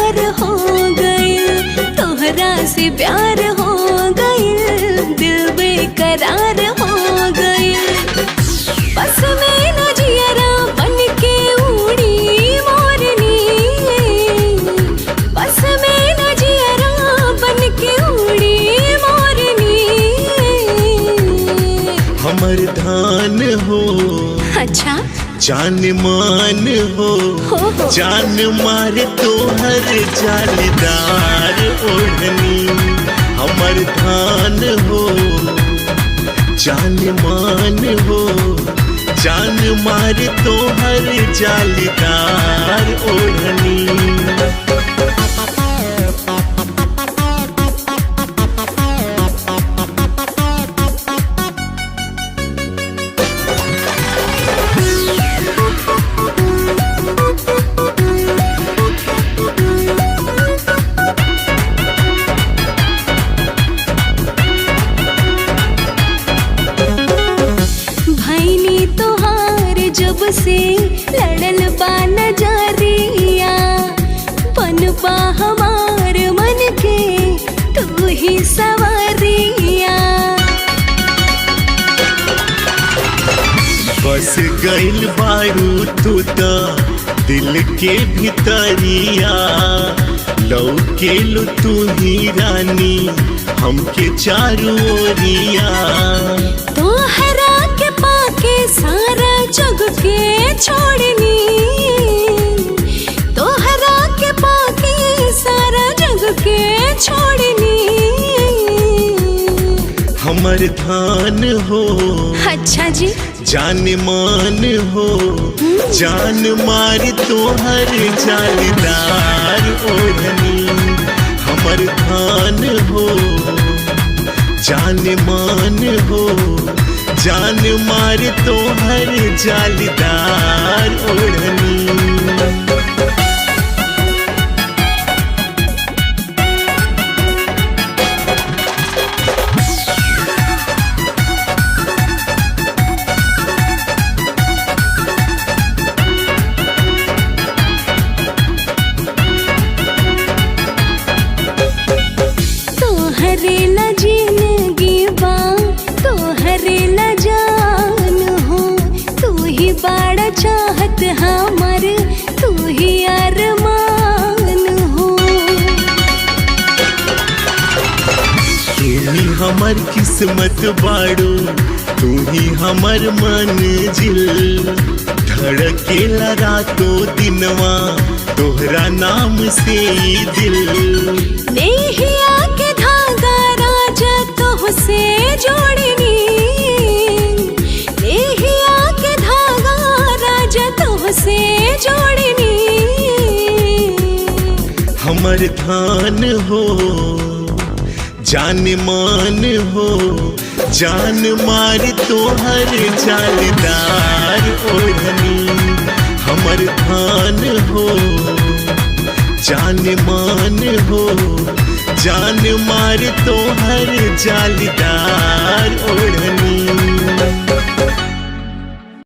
करार हो गइल, तोहरा से प्यार हो गइल, दिल बेकरार हो गइल। बस में न जियरा बन के उड़ी मोरनी, बस में न जियरा बन के उड़ी मोरनी। हमर धान हो अच्छा जान मान हो, जान मार तोहर जालदार ओढ़नी। हमर धान हो जान मान हो, जान मार तोहर जालदार ओढ़नी। जब से लड़ल बा नजरिया, बनबा हमार मन के तू ही सवरिया। बस गइल बारू तू त दिल के भितरिया, लौके लो तू ही रानी हमके चारू ओरिया। तोहरा के पाके सारा जग के छोड़नी, तोहरा के पाके सारा जग के छोड़नी। हमर धान हो अच्छा जी जान मान हो, जान मार तोहर जालदार ओढ़नी। हमर धान हो जान मान हो, जान मार तोहर जालदार ओढ़नी। तोहरे ला जिंदगी बा, तोहरे ला जान हो, तू ही बड़ा चाहत हमर, तू ही अरमान हो। तू ही हमर किस्मत बाड़ू, तू ही हमर मंजिल। धड़केला रातों दिनवा तोहरा नाम से दिल। नेहिया के धागा राजा तोहसे जोड़नी, नेहिया के धागा राजा तोहसे जोड़नी। हमर धान हो जान मान हो, जान मार तोहर जालदार ओढ़नी। हमर धान हो जान मान हो, जान मार तोहर जालदार